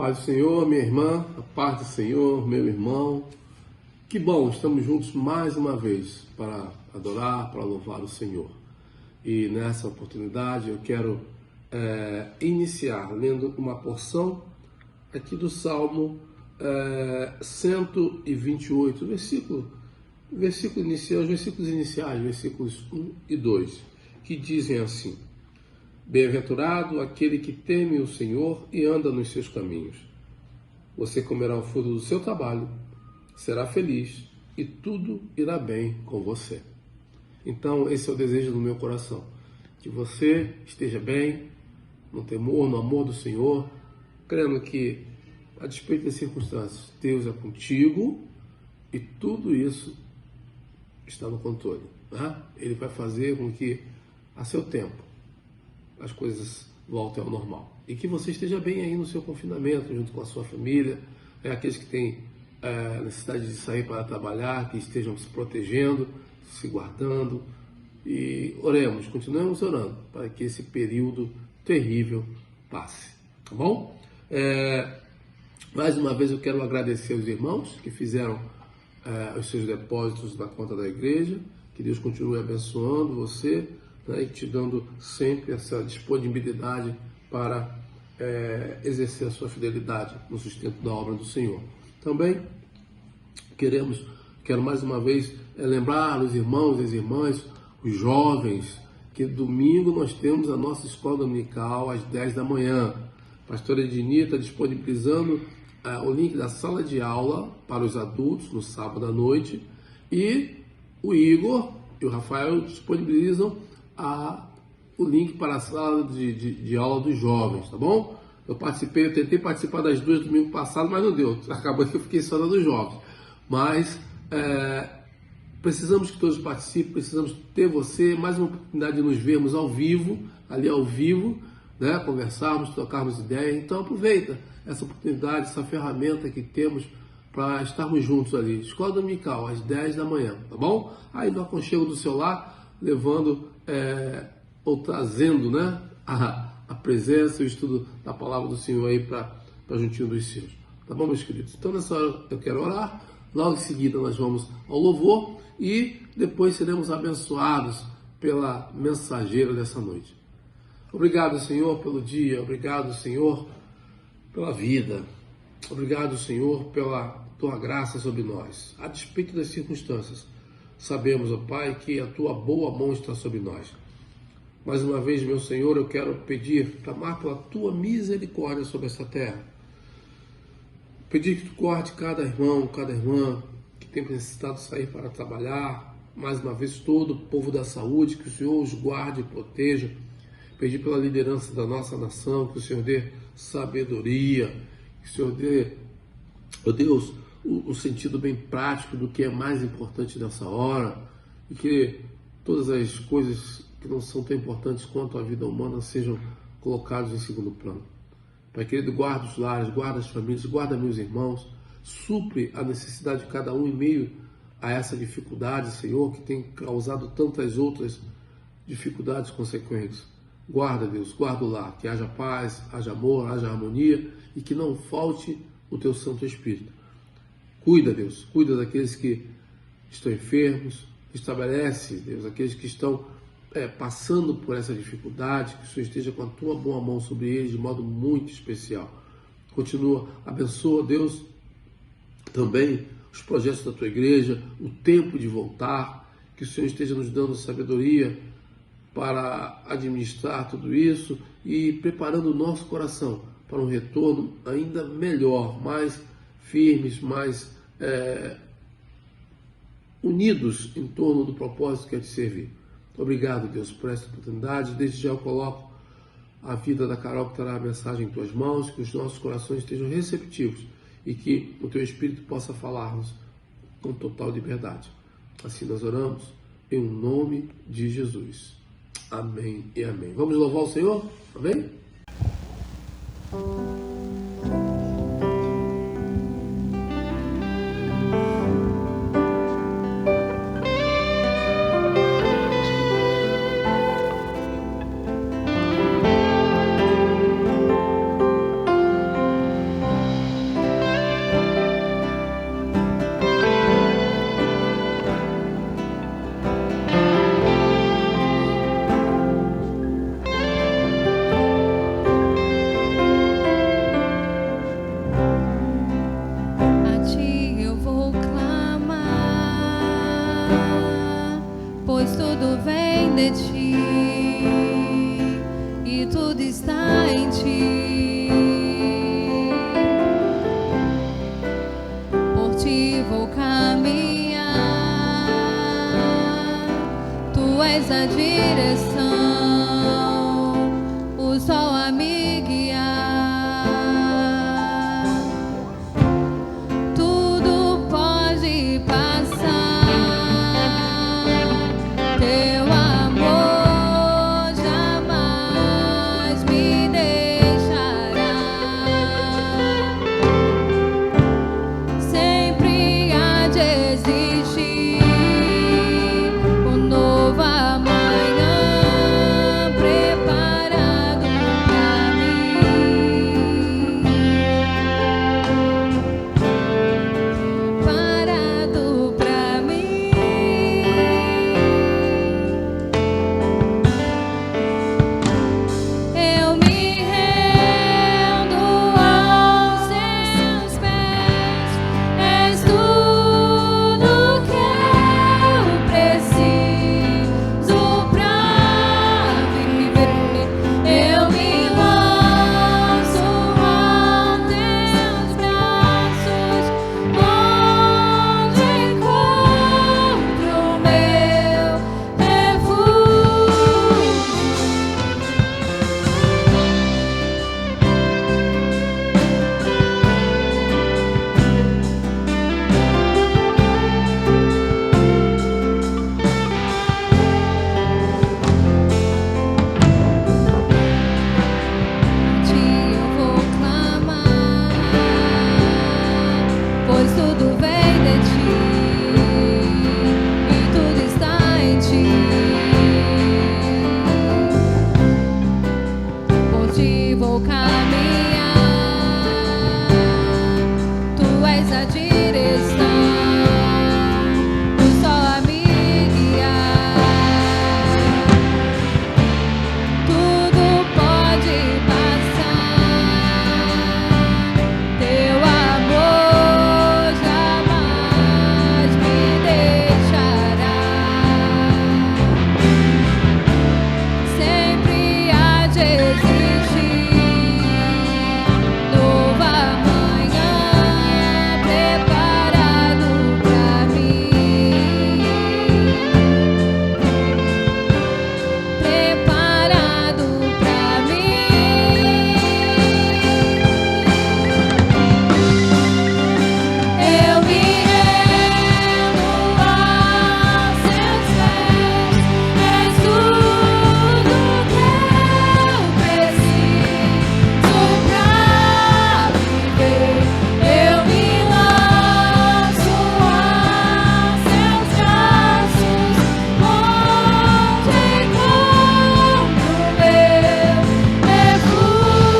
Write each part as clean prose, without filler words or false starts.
Paz do Senhor, minha irmã, a paz do Senhor, meu irmão. Que bom, estamos juntos mais uma vez para adorar, para louvar o Senhor. E nessa oportunidade eu quero iniciar lendo uma porção aqui do Salmo 128, versículo inicial, os versículos iniciais, versículos 1 e 2, que dizem assim: Bem-aventurado aquele que teme o Senhor e anda nos seus caminhos. Você comerá o fruto do seu trabalho, será feliz e tudo irá bem com você. Então, esse é o desejo do meu coração, que você esteja bem, no temor, no amor do Senhor, crendo que, a despeito das circunstâncias, Deus é contigo e tudo isso está no controle. Né? Ele vai fazer com que, a seu tempo, as coisas voltem ao normal. E que você esteja bem aí no seu confinamento, junto com a sua família, aqueles que têm necessidade de sair para trabalhar, que estejam se protegendo, se guardando. E oremos, continuemos orando, para que esse período terrível passe. Tá bom? Mais uma vez eu quero agradecer aos irmãos que fizeram os seus depósitos na conta da igreja. Que Deus continue abençoando você, e te dando sempre essa disponibilidade para exercer a sua fidelidade no sustento da obra do Senhor. Também quero mais uma vez lembrar os irmãos e as irmãs, os jovens, que domingo nós temos a nossa escola dominical às 10 da manhã. A pastora Edni está disponibilizando o link da sala de aula para os adultos no sábado à noite, e o Igor e o Rafael disponibilizam o link para a sala de aula dos jovens, tá bom? Eu tentei participar das duas domingo passado, mas não deu. Acabou que eu fiquei só dos jovens. Mas precisamos que todos participem, precisamos ter você, mais uma oportunidade de nos vermos ao vivo, né? Conversarmos, trocarmos ideias. Então aproveita essa oportunidade, essa ferramenta que temos para estarmos juntos ali. Escola Dominical, às 10 da manhã, tá bom? Aí no aconchego do seu lar, levando ou trazendo, né, a presença e o estudo da palavra do Senhor aí para juntinho dos seus. Tá bom, meus queridos? Então nessa hora eu quero orar, logo em seguida nós vamos ao louvor e depois seremos abençoados pela mensageira dessa noite. Obrigado, Senhor, pelo dia, obrigado, Senhor, pela vida, obrigado, Senhor, pela Tua graça sobre nós. A despeito das circunstâncias, sabemos, ó Pai, que a Tua boa mão está sobre nós. Mais uma vez, meu Senhor, eu quero pedir, clamar pela Tua misericórdia sobre essa terra. Pedir que Tu corte cada irmão, cada irmã que tem necessitado sair para trabalhar. Mais uma vez, todo o povo da saúde, que o Senhor os guarde e proteja. Pedir pela liderança da nossa nação, que o Senhor dê sabedoria, que o Senhor dê, ó Deus, o sentido bem prático do que é mais importante nessa hora, e que todas as coisas que não são tão importantes quanto a vida humana sejam colocadas em segundo plano. Pai querido, guarda os lares, guarda as famílias, guarda meus irmãos, supre a necessidade de cada um em meio a essa dificuldade, Senhor, que tem causado tantas outras dificuldades consequentes. Guarda, Deus, guarda o lar, que haja paz, haja amor, haja harmonia e que não falte o Teu Santo Espírito. Cuida, Deus, cuida daqueles que estão enfermos, estabelece, Deus, aqueles que estão passando por essa dificuldade, que o Senhor esteja com a Tua boa mão sobre eles de modo muito especial. Continua, abençoa, Deus, também os projetos da Tua igreja, o tempo de voltar, que o Senhor esteja nos dando sabedoria para administrar tudo isso e preparando o nosso coração para um retorno ainda melhor, mais firmes, mais unidos em torno do propósito que é de servir. Obrigado, Deus, por essa oportunidade. Desde já eu coloco a vida da Carol, que terá a mensagem em Tuas mãos, que os nossos corações estejam receptivos e que o Teu Espírito possa falar-nos com total liberdade. Assim nós oramos, em nome de Jesus. Amém e amém. Vamos louvar o Senhor? Amém? a direção, o sol a me guiar. Tudo pode passar, teu amor jamais me deixará. Sempre há de existir um novo amanhã preparado pra mim, parado pra mim. Eu me rendo aos seus pés, és tudo que eu preciso pra viver. Eu me lanço aos teus braços, onde encontro o meu refúgio. Ti eu vou clamar, pois tudo vem de ti e tudo está em ti. Por ti vou caminhar, tu és a direção, o sol a me guiar. Tudo pode passar, teu amor jamais me deixará. Sempre há de existir novo amanhã preparado pra mim, preparado pra mim. Eu me rendo aos seus pés, és tudo que eu preciso pra viver. Eu me lanço aos seus braços, onde encontro o meu refúgio.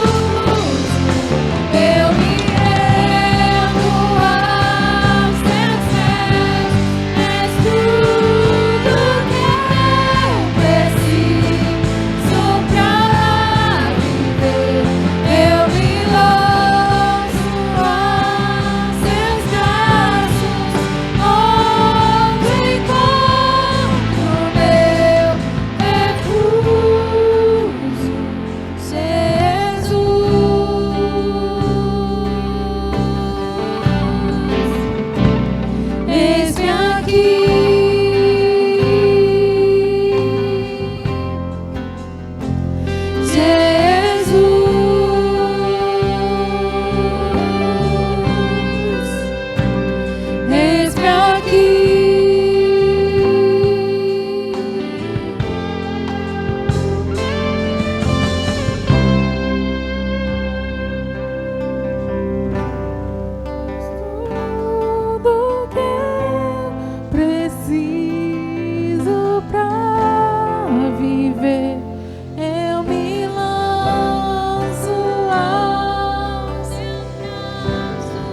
Eu me rendo aos teus pés, és tudo que eu preciso pra viver. Eu me lanço aos seus braços, onde encontro o meu refúgio, Jesus. Eis-me aqui, Jesus. Eis-me aqui. Tudo que eu preciso pra viver. Eu me lanço aos seus braços,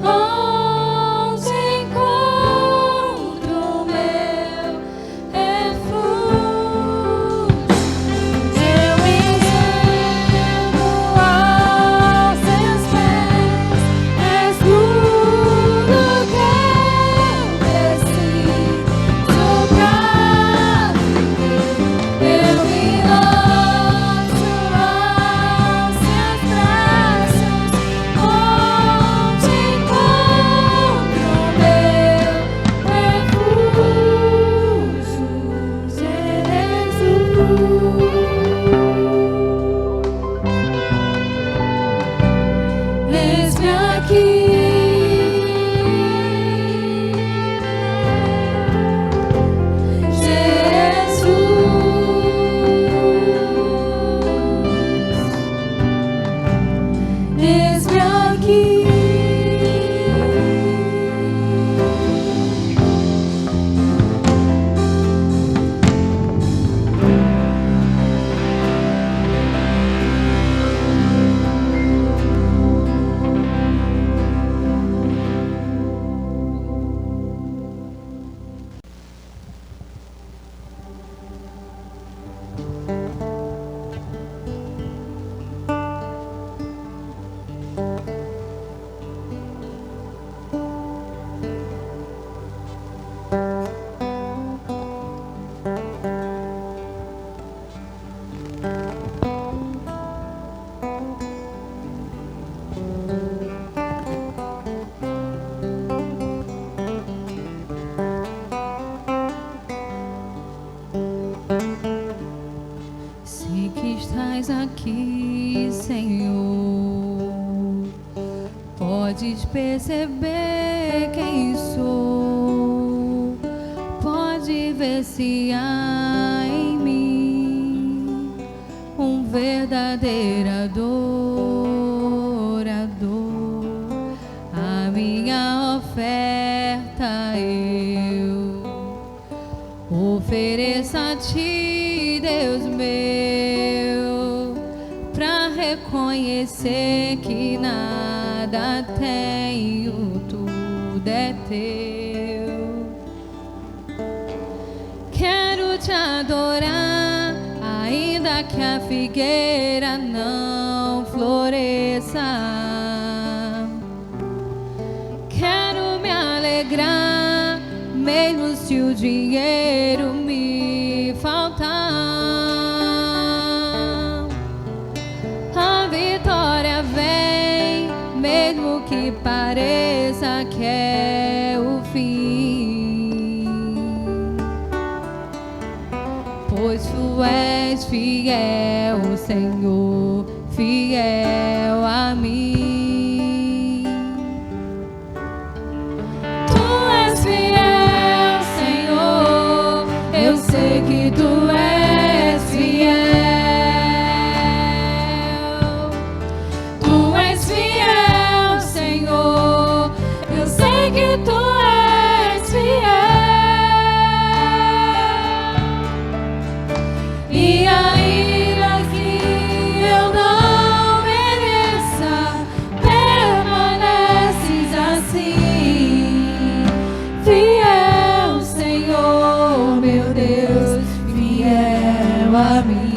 onde encontro o meu refúgio. Eu me rendo aos seus pés, és tudo que eu preciso pra viver. Eu me estás aqui, Senhor, podes perceber quem sou, pode ver se há em mim um verdadeiro adorador. A minha oferta eu ofereço a ti, Deus meu, pra reconhecer que nada tenho, tudo é teu. Quero te adorar, ainda que a figueira não floresça. Quero me alegrar, mesmo se o dinheiro me faltar. A vitória vem, mesmo que pareça que é o fim, pois tu és fiel, Senhor, fiel a mim. Sei que tu és fiel, tu és fiel, Senhor. Eu sei que tu és fiel, e ainda que eu não mereça, permaneces assim, fiel, Senhor, meu Deus, fiel a mim.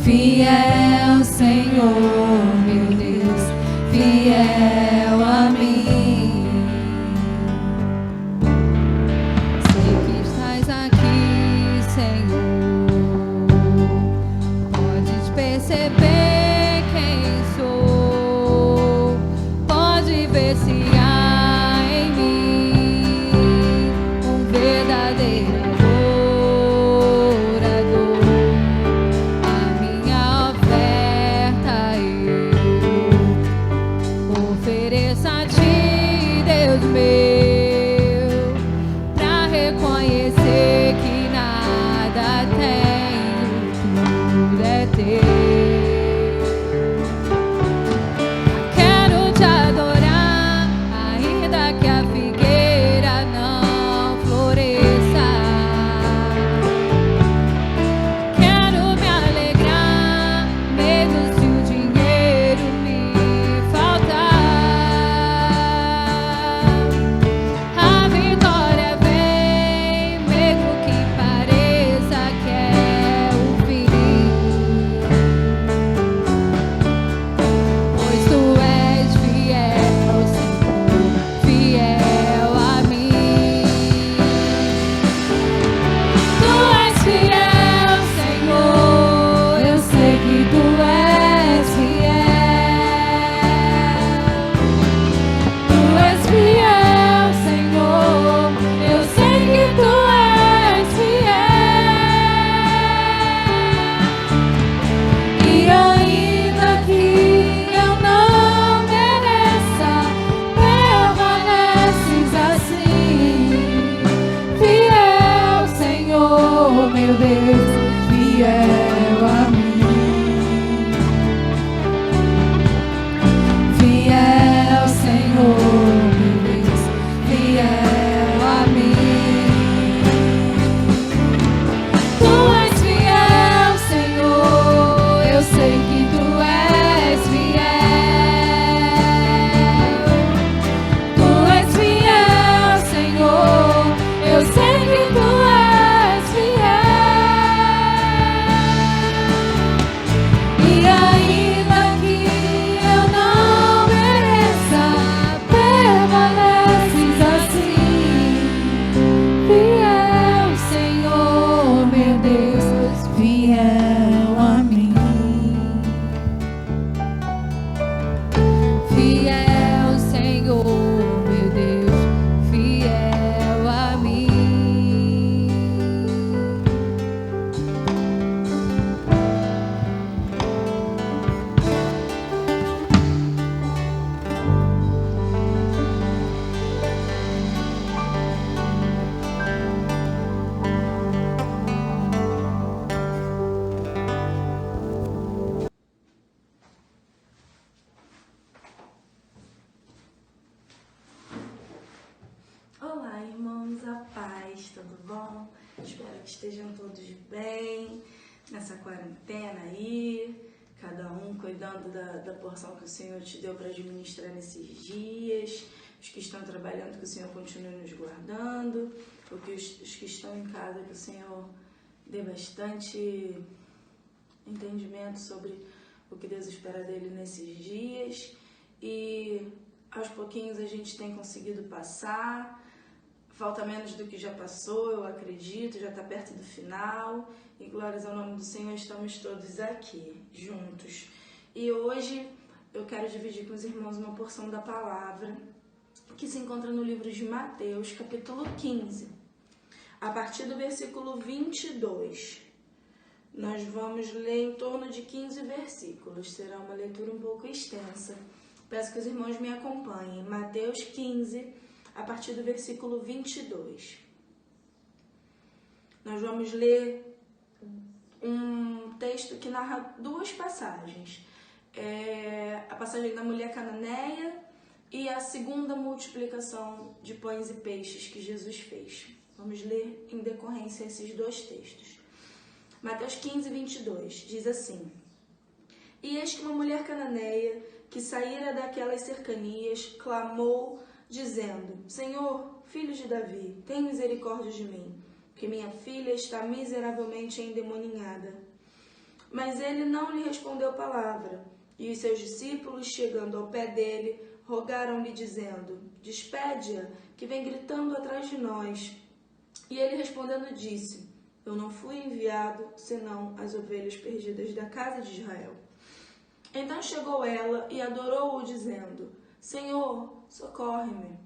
Fiel, Senhor, meu Deus, fiel a mim. Sei que estás aqui, Senhor, podes perceber quem sou, pode ver se há em mim um verdadeiro adorador. A minha oferta eu Espero que estejam todos bem nessa quarentena aí, cada um cuidando da porção que o Senhor te deu para administrar nesses dias. Os que estão trabalhando, que o Senhor continue nos guardando. Os que estão em casa, que o Senhor dê bastante entendimento sobre o que Deus espera dele nesses dias. E aos pouquinhos a gente tem conseguido passar. Falta menos do que já passou, eu acredito, já está perto do final. E glórias ao nome do Senhor, estamos todos aqui, juntos. E hoje eu quero dividir com os irmãos uma porção da palavra que se encontra no livro de Mateus, capítulo 15, a partir do versículo 22. Nós vamos ler em torno de 15 versículos, será uma leitura um pouco extensa. Peço que os irmãos me acompanhem. Mateus 15, a partir do versículo 22. Nós vamos ler um texto que narra duas passagens. A passagem da mulher cananeia e a segunda multiplicação de pães e peixes que Jesus fez. Vamos ler em decorrência esses dois textos. Mateus 15, 22, diz assim: E eis que uma mulher cananeia, que saíra daquelas cercanias, clamou, dizendo: Senhor, filho de Davi, tem misericórdia de mim, que minha filha está miseravelmente endemoninhada. Mas ele não lhe respondeu palavra, e os seus discípulos, chegando ao pé dele, rogaram-lhe, dizendo: Despede-a, que vem gritando atrás de nós. E ele respondendo disse: Eu não fui enviado, senão as ovelhas perdidas da casa de Israel. Então chegou ela e adorou-o, dizendo: Senhor, socorre-me.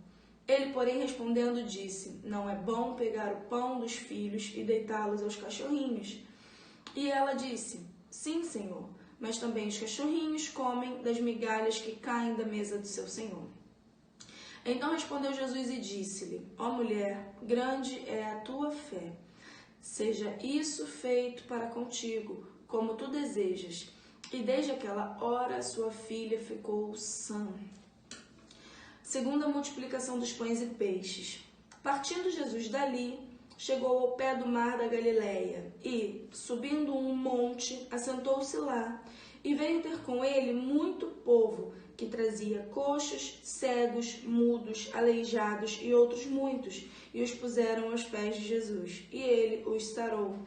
Ele, porém, respondendo, disse: Não é bom pegar o pão dos filhos e deitá-los aos cachorrinhos. E ela disse: Sim, Senhor, mas também os cachorrinhos comem das migalhas que caem da mesa do seu Senhor. Então respondeu Jesus e disse-lhe: Ó mulher, grande é a tua fé. Seja isso feito para contigo, como tu desejas. E desde aquela hora sua filha ficou sã. Segunda multiplicação dos pães e peixes. Partindo Jesus dali, chegou ao pé do mar da Galileia e, subindo um monte, assentou-se lá. E veio ter com ele muito povo, que trazia coxos, cegos, mudos, aleijados e outros muitos, e os puseram aos pés de Jesus, e ele os sarou.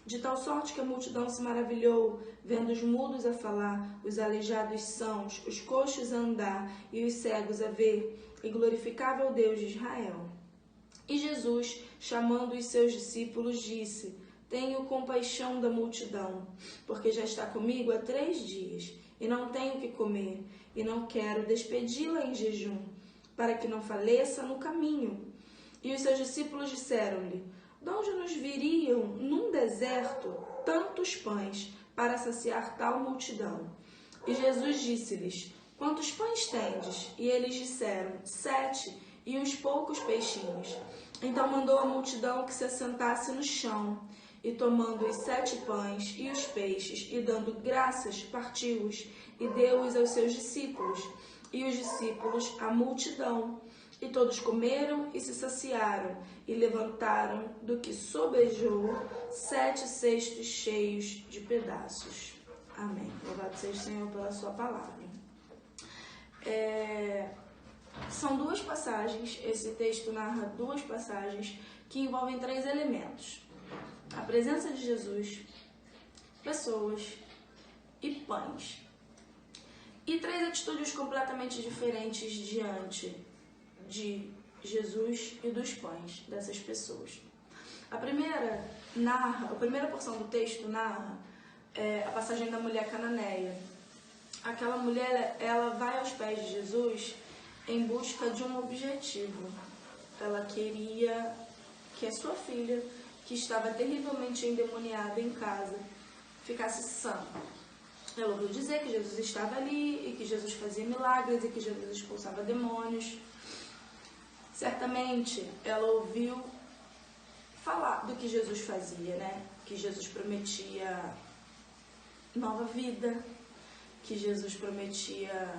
De tal sorte que a multidão se maravilhou, vendo os mudos a falar, os aleijados sãos, os coxos a andar e os cegos a ver, e glorificava o Deus de Israel. E Jesus, chamando os seus discípulos, disse: Tenho compaixão da multidão, porque já está comigo há 3 dias, e não tenho o que comer, e não quero despedi-la em jejum, para que não faleça no caminho. E os seus discípulos disseram-lhe: De onde nos viriam, num deserto, tantos pães, para saciar tal multidão? E Jesus disse-lhes: Quantos pães tendes? E eles disseram: 7, e uns poucos peixinhos. Então mandou a multidão que se assentasse no chão, e tomando os 7 pães e os peixes, e dando graças, partiu-os, e deu-os aos seus discípulos, e os discípulos à multidão. E todos comeram e se saciaram, e levantaram do que sobejou 7 cestos cheios de pedaços. Amém. Louvado seja o Senhor pela sua palavra. São 2 passagens, esse texto narra 2 passagens que envolvem 3 elementos: a presença de Jesus, pessoas e pães. E 3 atitudes completamente diferentes diante de Jesus e dos pães dessas pessoas. A primeira porção do texto narra a passagem da mulher cananeia. Aquela mulher, ela vai aos pés de Jesus em busca de um objetivo. Ela queria que a sua filha, que estava terrivelmente endemoniada em casa, ficasse sã. Ela ouviu dizer que Jesus estava ali e que Jesus fazia milagres e que Jesus expulsava demônios. Certamente ela ouviu falar do que Jesus fazia, né? Que Jesus prometia nova vida, que Jesus prometia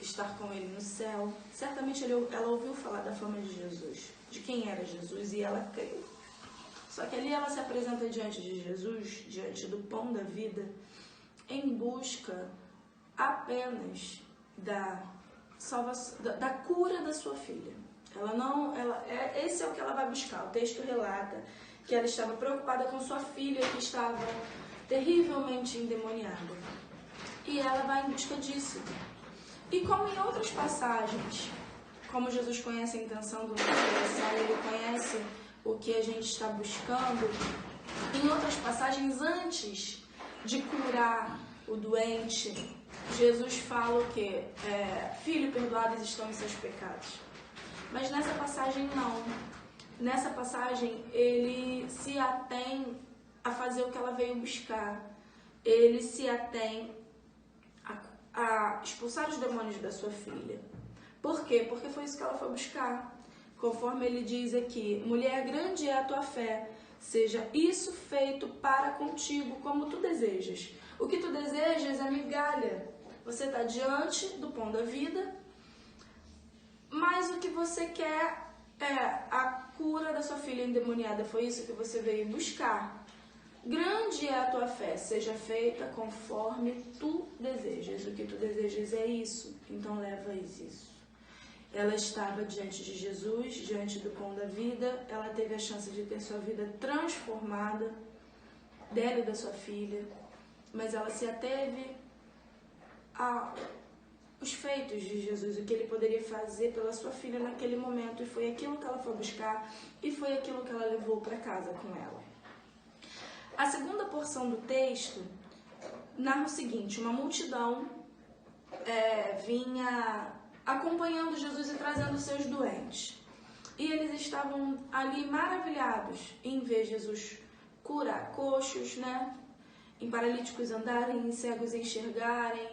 estar com ele no céu. Certamente ela ouviu falar da fama de Jesus, de quem era Jesus, e ela creu. Só que ali ela se apresenta diante de Jesus, diante do pão da vida, em busca apenas da salvação, da cura da sua filha. Esse é o que ela vai buscar. O texto relata que ela estava preocupada com sua filha, que estava terrivelmente endemoniada. E ela vai em busca disso. E como em outras passagens, como Jesus conhece a intenção do nosso coração, ele conhece o que a gente está buscando, em outras passagens, antes de curar o doente, Jesus fala o quê? Filho, perdoados estão os seus pecados. Mas nessa passagem não. Nessa passagem ele se atém a fazer o que ela veio buscar. Ele se atém a expulsar os demônios da sua filha. Por quê? Porque foi isso que ela foi buscar. Conforme ele diz aqui, mulher, grande é a tua fé, seja isso feito para contigo como tu desejas. O que tu desejas é migalha. Você está diante do pão da vida, mas o que você quer é a cura da sua filha endemoniada. Foi isso que você veio buscar. Grande é a tua fé, seja feita conforme tu desejas. O que tu desejas é isso, então levas isso. Ela estava diante de Jesus, diante do pão da vida. Ela teve a chance de ter sua vida transformada, dela e da sua filha. Mas ela se ateve aos feitos de Jesus, o que ele poderia fazer pela sua filha naquele momento. E foi aquilo que ela foi buscar e foi aquilo que ela levou para casa com ela. A segunda porção do texto narra o seguinte: uma multidão vinha acompanhando Jesus e trazendo seus doentes. E eles estavam ali maravilhados em ver Jesus curar coxos, né? Em paralíticos andarem, em cegos enxergarem,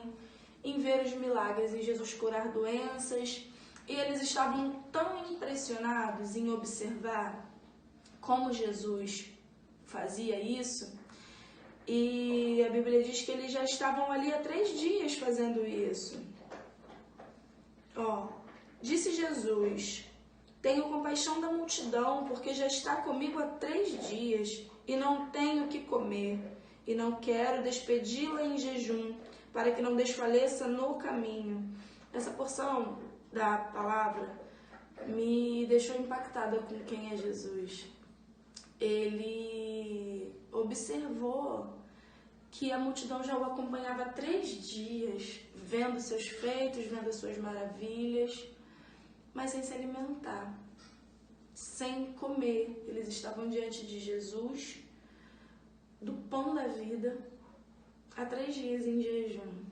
em ver os milagres, em Jesus curar doenças. E eles estavam tão impressionados em observar como Jesus fazia isso. E a Bíblia diz que eles já estavam ali há 3 dias fazendo isso. Disse Jesus: tenho compaixão da multidão, porque já está comigo há 3 dias e não tenho o que comer, e não quero despedi-la em jejum, para que não desfaleça no caminho. Essa porção da palavra me deixou impactada com quem é Jesus. Ele observou que a multidão já o acompanhava há 3 dias, vendo seus feitos, vendo as suas maravilhas, mas sem se alimentar, sem comer. Eles estavam diante de Jesus, do pão da vida, há 3 dias em jejum,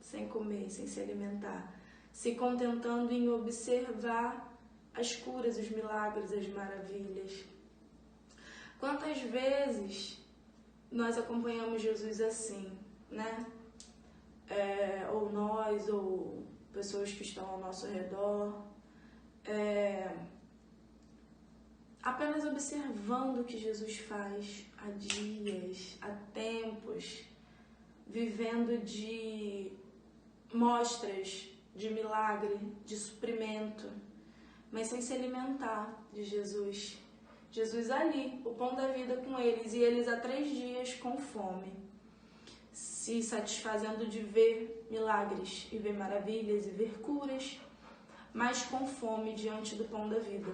sem comer, sem se alimentar, se contentando em observar as curas, os milagres, as maravilhas. Quantas vezes nós acompanhamos Jesus assim, né? Ou nós, ou pessoas que estão ao nosso redor, apenas observando o que Jesus faz há dias, há tempos, vivendo de mostras de milagre, de suprimento, mas sem se alimentar de Jesus. Jesus ali, o pão da vida com eles, e eles há 3 dias com fome, se satisfazendo de ver milagres e ver maravilhas e ver curas, mas com fome diante do pão da vida.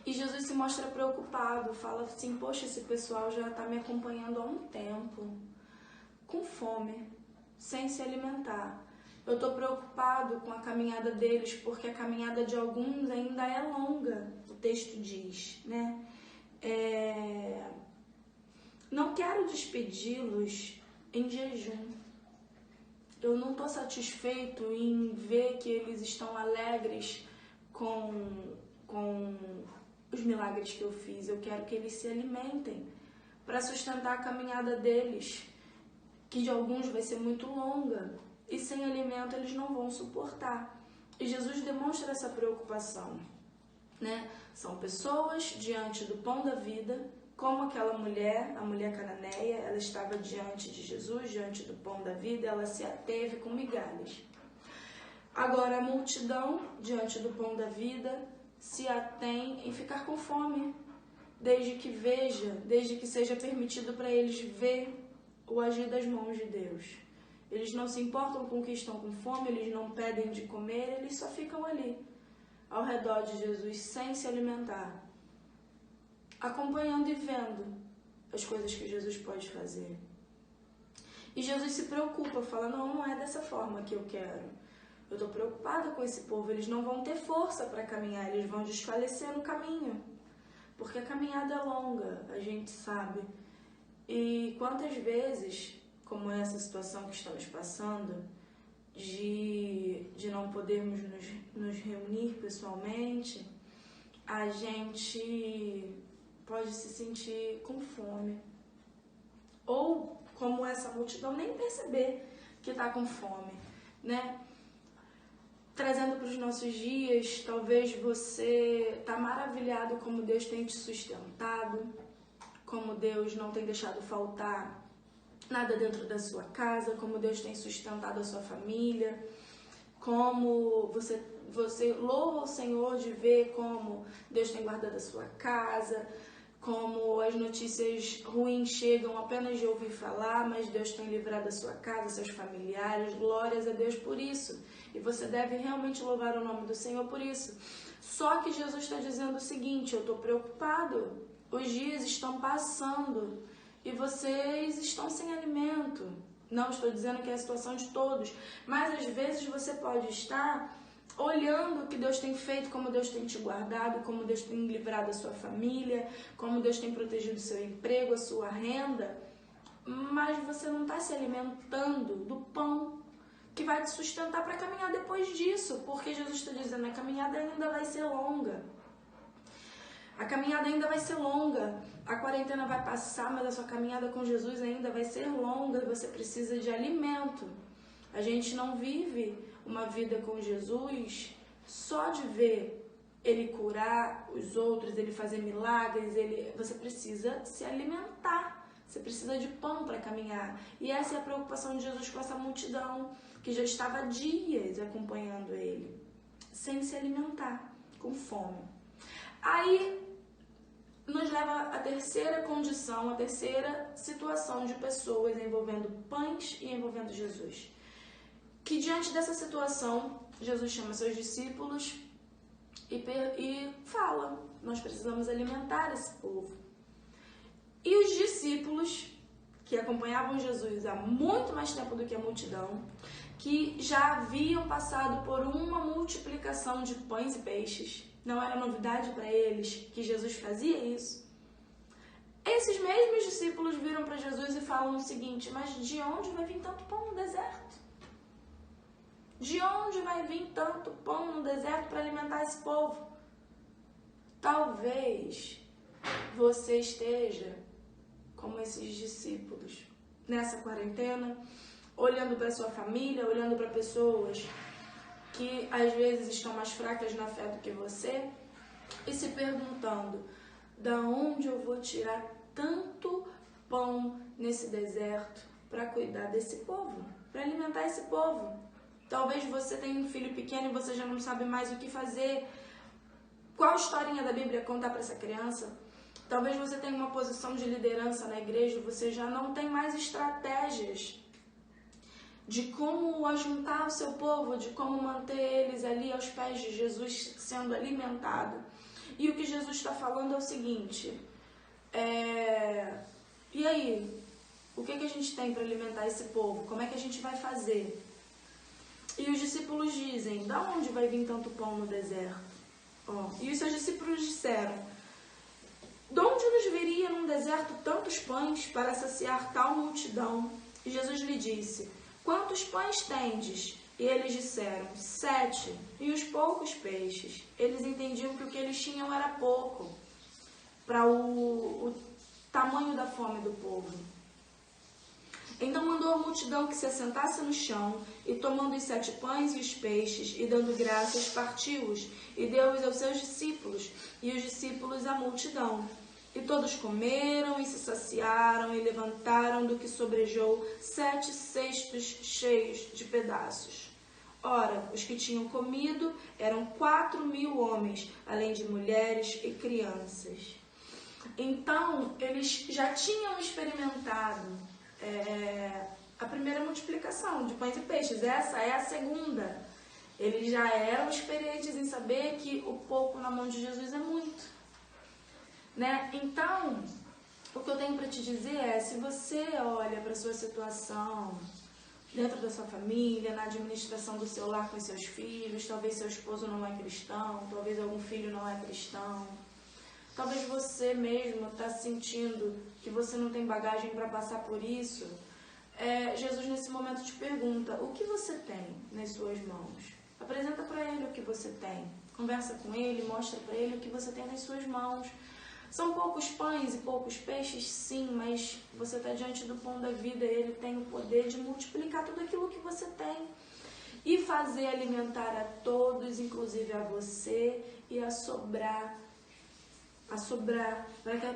E Jesus se mostra preocupado, fala assim: poxa, esse pessoal já está me acompanhando há um tempo, com fome, sem se alimentar. Eu estou preocupado com a caminhada deles, porque a caminhada de alguns ainda é longa, o texto diz, né? Não quero despedi-los em jejum. Eu não estou satisfeito em ver que eles estão alegres com os milagres que eu fiz. Eu quero que eles se alimentem para sustentar a caminhada deles, que de alguns vai ser muito longa. E sem alimento eles não vão suportar. E Jesus demonstra essa preocupação, né? São pessoas diante do pão da vida, como aquela mulher, a mulher cananeia. Ela estava diante de Jesus, diante do pão da vida, ela se ateve com migalhas. Agora a multidão, diante do pão da vida, se atém em ficar com fome, desde que seja permitido para eles ver o agir das mãos de Deus. Eles não se importam com que estão com fome, eles não pedem de comer, eles só ficam ali, ao redor de Jesus, sem se alimentar, acompanhando e vendo as coisas que Jesus pode fazer. E Jesus se preocupa, fala, não é dessa forma que eu quero. Eu estou preocupada com esse povo, eles não vão ter força para caminhar, eles vão desfalecer no caminho. Porque a caminhada é longa, a gente sabe. E quantas vezes, como essa situação que estamos passando, de não podermos nos reunir pessoalmente, a gente pode se sentir com fome. Ou, como essa multidão, nem perceber que está com fome, né? Trazendo para os nossos dias, talvez você está maravilhado como Deus tem te sustentado, como Deus não tem deixado faltar nada dentro da sua casa, como Deus tem sustentado a sua família, como você louva o Senhor de ver como Deus tem guardado a sua casa, como as notícias ruins chegam apenas de ouvir falar, mas Deus tem livrado a sua casa, seus familiares, glórias a Deus por isso. E você deve realmente louvar o nome do Senhor por isso. Só que Jesus está dizendo o seguinte, eu estou preocupado, os dias estão passando e vocês estão sem alimento. Não estou dizendo que é a situação de todos, mas às vezes você pode estar olhando o que Deus tem feito, como Deus tem te guardado, como Deus tem livrado a sua família, como Deus tem protegido o seu emprego, a sua renda, mas você não está se alimentando do pão que vai te sustentar para caminhar depois disso, porque Jesus está dizendo, a caminhada ainda vai ser longa. A caminhada ainda vai ser longa, a quarentena vai passar, mas a sua caminhada com Jesus ainda vai ser longa e você precisa de alimento. A gente não vive uma vida com Jesus só de ver Ele curar os outros, Ele fazer milagres, você precisa se alimentar, você precisa de pão para caminhar. E essa é a preocupação de Jesus com essa multidão, que já estava há dias acompanhando Ele, sem se alimentar, com fome. Aí nos leva à terceira condição, a terceira situação de pessoas envolvendo pães e envolvendo Jesus. Que diante dessa situação, Jesus chama seus discípulos e fala, nós precisamos alimentar esse povo. E os discípulos, que acompanhavam Jesus há muito mais tempo do que a multidão, que já haviam passado por uma multiplicação de pães e peixes, não era novidade para eles que Jesus fazia isso. Esses mesmos discípulos viram para Jesus e falam o seguinte, mas de onde vai vir tanto pão no deserto? De onde vai vir tanto pão no deserto para alimentar esse povo? Talvez você esteja como esses discípulos nessa quarentena, olhando para sua família, olhando para pessoas que às vezes estão mais fracas na fé do que você e se perguntando, da onde eu vou tirar tanto pão nesse deserto para cuidar desse povo, para alimentar esse povo? Talvez você tenha um filho pequeno e você já não sabe mais o que fazer. Qual historinha da Bíblia contar para essa criança? Talvez você tenha uma posição de liderança na igreja e você já não tem mais estratégias de como ajuntar o seu povo, de como manter eles ali aos pés de Jesus sendo alimentado. E o que Jesus está falando é o seguinte, e aí, o que a gente tem para alimentar esse povo? Como é que a gente vai fazer? E os discípulos dizem, da onde vai vir tanto pão no deserto? E os seus discípulos disseram, de onde nos viria num deserto tantos pães para saciar tal multidão? E Jesus lhe disse, quantos pães tendes? E eles disseram, 7, e os poucos peixes. Eles entendiam que o que eles tinham era pouco para o tamanho da fome do povo. Então mandou a multidão que se assentasse no chão, e tomando os 7 pães e os peixes, e dando graças, partiu-os, e deu-os aos seus discípulos, e os discípulos à multidão. E todos comeram e se saciaram, e levantaram do que sobrejou 7 cestos cheios de pedaços. Ora, os que tinham comido eram 4.000 homens, além de mulheres e crianças. Então, eles já tinham experimentado a primeira multiplicação de pães e peixes. Essa é a segunda. Eles já eram experientes em saber que o pouco na mão de Jesus é muito, né? Então, o que eu tenho para te dizer é, se você olha para a sua situação dentro da sua família, na administração do seu lar com os seus filhos, talvez seu esposo não é cristão, talvez algum filho não é cristão, talvez você mesmo está sentindo que você não tem bagagem para passar por isso, Jesus nesse momento te pergunta, o que você tem nas suas mãos? Apresenta para ele o que você tem, conversa com ele, mostra para ele o que você tem nas suas mãos. São poucos pães e poucos peixes, sim, mas você está diante do pão da vida e ele tem o poder de multiplicar tudo aquilo que você tem e fazer alimentar a todos, inclusive a você, e a sobrar,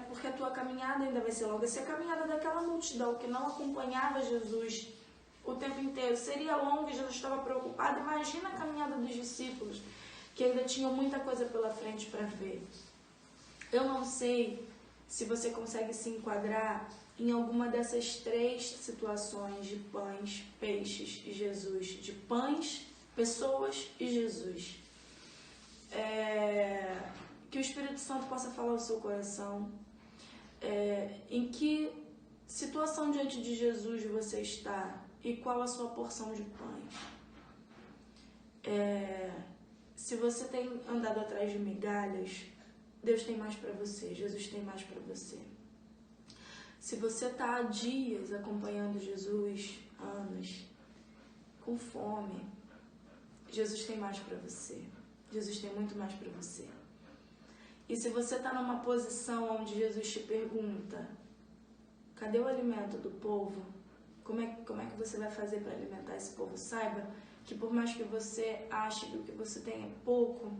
porque a tua caminhada ainda vai ser longa. Se a caminhada daquela multidão que não acompanhava Jesus o tempo inteiro seria longa e Jesus estava preocupado, imagina a caminhada dos discípulos, que ainda tinham muita coisa pela frente para ver. Eu não sei se você consegue se enquadrar em alguma dessas três situações de pães, peixes e Jesus. De pães, pessoas e Jesus. Que o Espírito Santo possa falar ao seu coração. Em que situação diante de Jesus você está e qual a sua porção de pães? Se você tem andado atrás de migalhas, Deus tem mais para você, Jesus tem mais para você. Se você está há dias acompanhando Jesus, anos, com fome, Jesus tem mais para você. Jesus tem muito mais para você. E se você está numa posição onde Jesus te pergunta, cadê o alimento do povo? Como é que você vai fazer para alimentar esse povo? Saiba que por mais que você ache que o que você tem é pouco,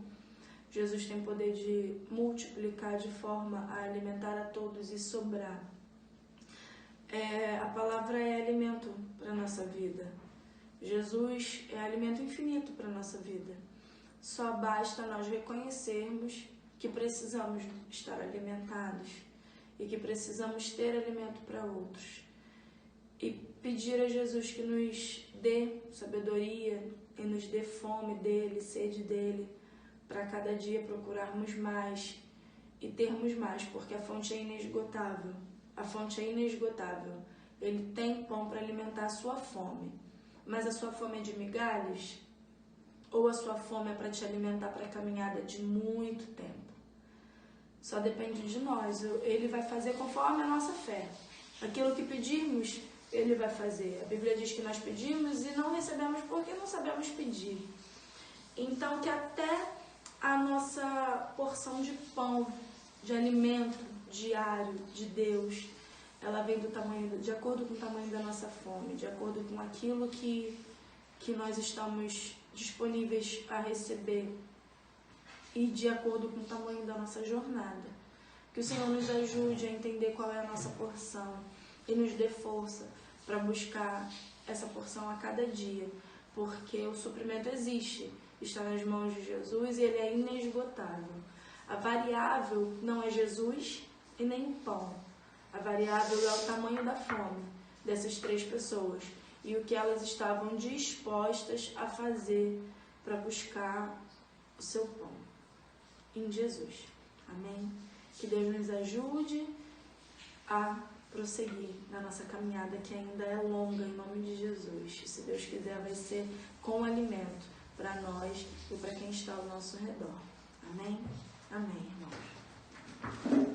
Jesus tem poder de multiplicar de forma a alimentar a todos e sobrar. A palavra é alimento para a nossa vida. Jesus é alimento infinito para a nossa vida. Só basta nós reconhecermos que precisamos estar alimentados e que precisamos ter alimento para outros. E pedir a Jesus que nos dê sabedoria e nos dê fome dele, sede dele, para cada dia procurarmos mais e termos mais, porque a fonte é inesgotável. A fonte é inesgotável. Ele tem pão para alimentar a sua fome. Mas a sua fome é de migalhas? Ou a sua fome é para te alimentar para a caminhada de muito tempo? Só depende de nós. Ele vai fazer conforme a nossa fé. Aquilo que pedirmos, ele vai fazer. A Bíblia diz que nós pedimos e não recebemos porque não sabemos pedir. Então, que até a nossa porção de pão, de alimento diário de Deus, ela vem de acordo com o tamanho da nossa fome, de acordo com aquilo que nós estamos disponíveis a receber e de acordo com o tamanho da nossa jornada. Que o Senhor nos ajude a entender qual é a nossa porção e nos dê força para buscar essa porção a cada dia, porque o suprimento existe, está nas mãos de Jesus e ele é inesgotável. A variável não é Jesus e nem o pão. A variável é o tamanho da fome dessas três pessoas e o que elas estavam dispostas a fazer para buscar o seu pão em Jesus. Amém? Que Deus nos ajude a prosseguir na nossa caminhada, que ainda é longa, em nome de Jesus. Se Deus quiser, vai ser com alimento para nós e para quem está ao nosso redor. Amém? Amém, irmãos.